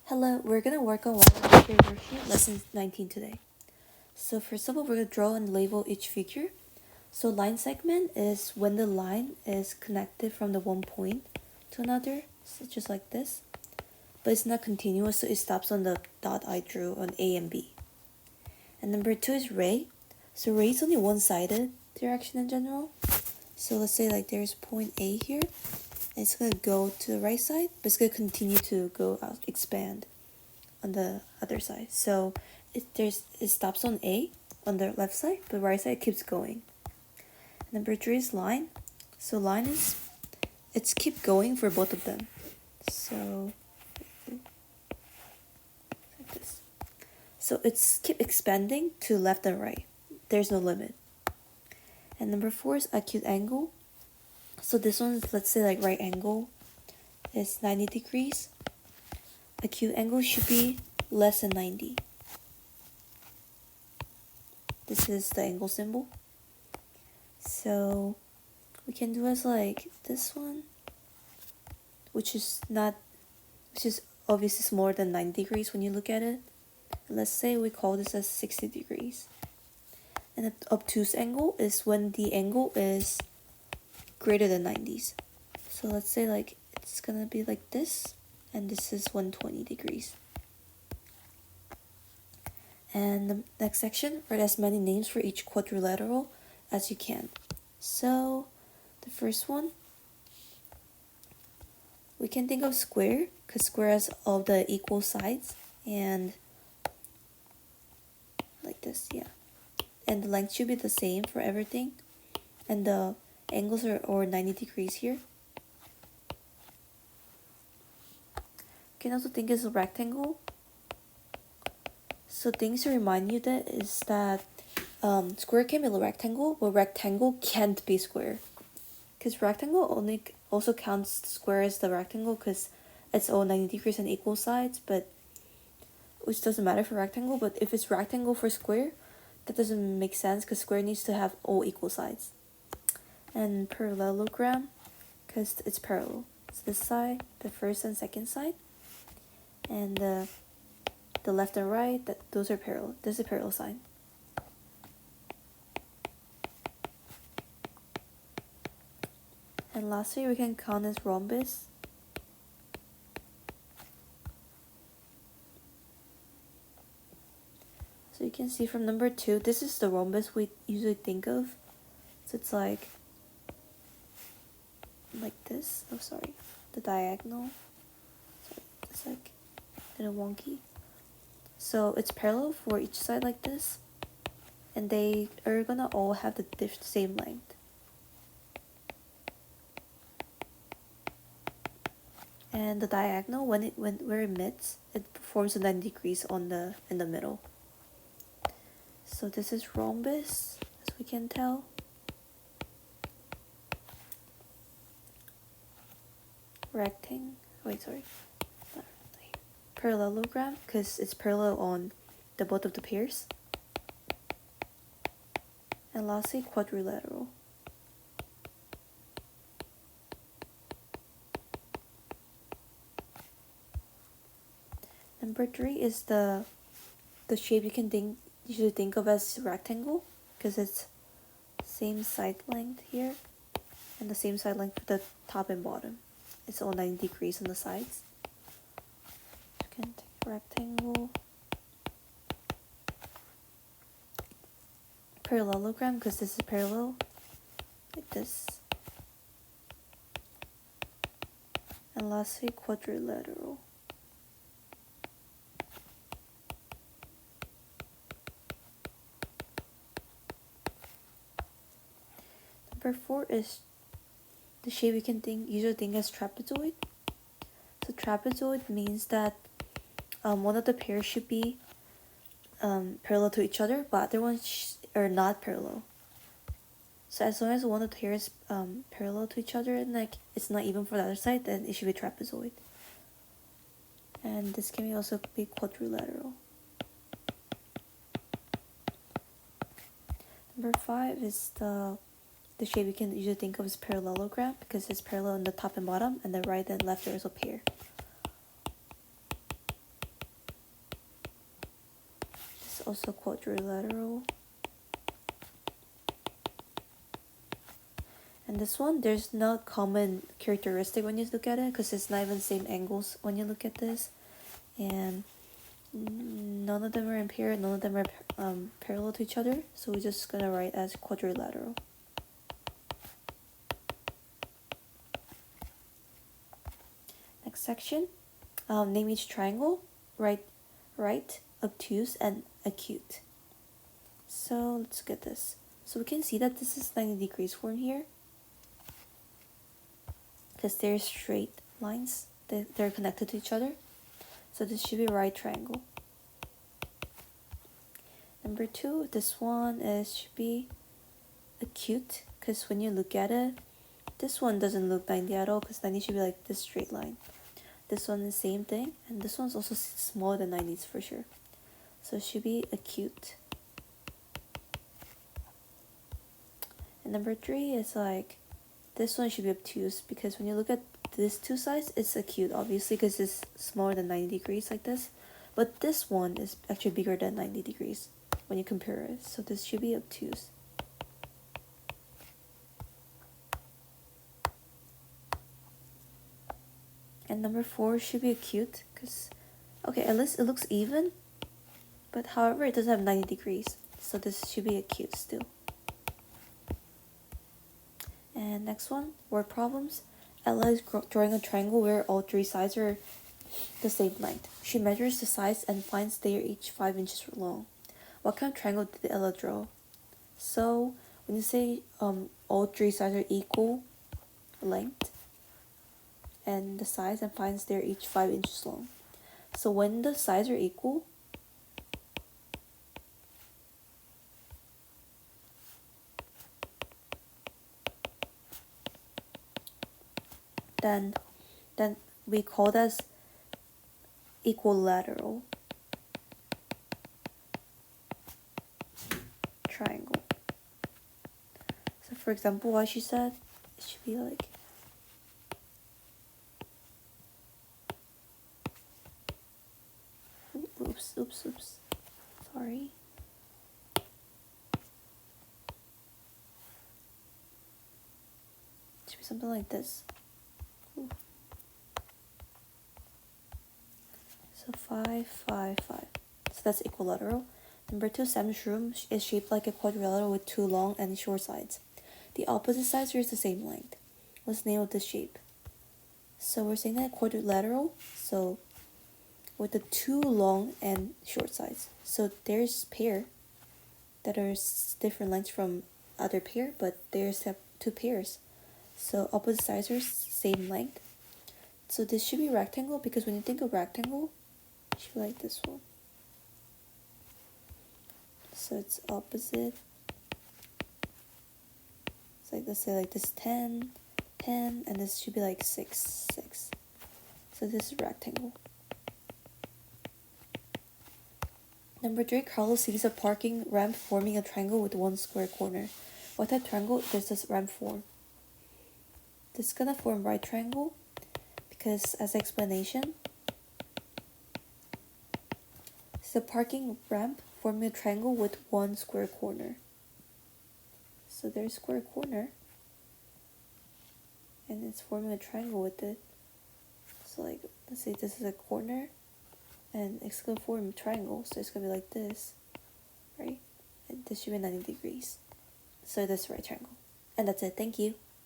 Hello, we're gonna work on one of your worksheet, lesson 19 today. So first of all, we're gonna draw and label each figure. So line segment is when the line is connected from the one point to another, so just like this. But it's not continuous, so it stops on the dot I drew on A and B. And number 2 is ray. So ray is only one-sided direction in general. So let's say like there's point A here, and it's gonna go to the right side, but it's gonna continue to go out, expand on the other side. So it stops on A on the left side, but right side keeps going. Number 3 is line. So line is it's keep going for both of them. So like this. So it's keep expanding to left and right. There's no limit. And number 4 is acute angle. So this one, let's say like right angle is 90 degrees. Acute angle should be less than 90. This is the angle symbol. So we can do as like this one, which is obviously smaller than 90 degrees when you look at it. Let's say we call this as 60 degrees. And the obtuse angle is when the angle is greater than 90s. So let's say like it's gonna be like this, and this is 120 degrees. And the next section, write as many names for each quadrilateral as you can. So the first one, we can think of square, because square has all the equal sides, and like this, yeah. And the length should be the same for everything, and the angles are 90 degrees here. You can also think as a rectangle. So things to remind you that is that square can be a rectangle, but rectangle can't be square. Because rectangle only also counts square as the rectangle because it's all 90 degrees and equal sides, but which doesn't matter for rectangle. But if it's rectangle for square, that doesn't make sense because square needs to have all equal sides. And parallelogram, because it's parallel. It's this side, the first and second side, and the left and right, those are parallel. This is a parallel sign. And lastly, we can count as rhombus. So you can see from number 2, this is the rhombus we usually think of. So it's like this. Oh, sorry. The diagonal. Sorry, it's like a little wonky. So it's parallel for each side like this. And they are gonna all have the same length. And the diagonal, where it meets, it forms a 90 degrees in the middle. So this is rhombus, as we can tell. Parallelogram, because it's parallel on the both of the pairs. And lastly, quadrilateral. Number 3 is the shape you can usually think of as rectangle, because it's same side length here, and the same side length for the top and bottom. It's all 90 degrees on the sides. You can take rectangle. Parallelogram, because this is parallel, like this. And lastly, quadrilateral. Number 4 is the shape you can usually think as trapezoid. So trapezoid means that one of the pairs should be parallel to each other, but other ones are not parallel. So as long as one of the pairs parallel to each other and like it's not even for the other side, then it should be trapezoid. And this can also be quadrilateral. Number 5 is the shape you can usually think of as parallelogram, because it's parallel in the top and bottom, and the right and left are also pair. also quadrilateral. And this one, there's no common characteristic when you look at it, because it's not even same angles when you look at this. And none of them are in pair, none of them are parallel to each other, so we're just gonna write as quadrilateral. Next section, name each triangle, right, obtuse, and acute. So let's get this. So we can see that this is 90 degrees form here, because they're straight lines, they're connected to each other. So this should be a right triangle. Number 2, this one should be acute, because when you look at it, this one doesn't look 90 at all, because 90 should be like this straight line. This one is the same thing, and this one's also smaller than 90s for sure. So it should be acute. And number 3 is like, this one should be obtuse, because when you look at these two sides, it's acute obviously, because it's smaller than 90 degrees like this. But this one is actually bigger than 90 degrees when you compare it. So this should be obtuse. And number 4 should be acute, because, okay, at least it looks even, but however, it doesn't have 90 degrees. So this should be acute still. And next one, word problems. Ella is drawing a triangle where all 3 sides are the same length. She measures the sides and finds they are each 5 inches long. What kind of triangle did Ella draw? So when you say all 3 sides are equal length, and the sides and finds they're each 5 inches long. So when the sides are equal, then we call that as equilateral triangle. So for example, what she said, it should be like, oops, sorry. It should be something like this. Ooh. So 5, 5, 5. So that's equilateral. Number 2, Sam's room is shaped like a quadrilateral with 2 long and short sides. The opposite sides are the same length. What's the name of this shape? So we're saying that quadrilateral, so with the 2 long and short sides. So there's pair that are different lengths from other pair, but there's 2 pairs. So opposite sides are same length. So this should be rectangle, because when you think of rectangle, it should be like this one. So it's opposite. It's like, let's say like this 10, 10, and this should be like 6, 6. So this is rectangle. Number 3, Carlos sees a parking ramp forming a triangle with 1 square corner. What type of triangle does this ramp form? This is gonna form right triangle, because as explanation, it's a parking ramp forming a triangle with 1 square corner. So there's square corner, and it's forming a triangle with it. So like, let's say this is a corner, and it's gonna form a triangle, so it's gonna be like this, right? And this should be 90 degrees. So this is right triangle. And that's it. Thank you.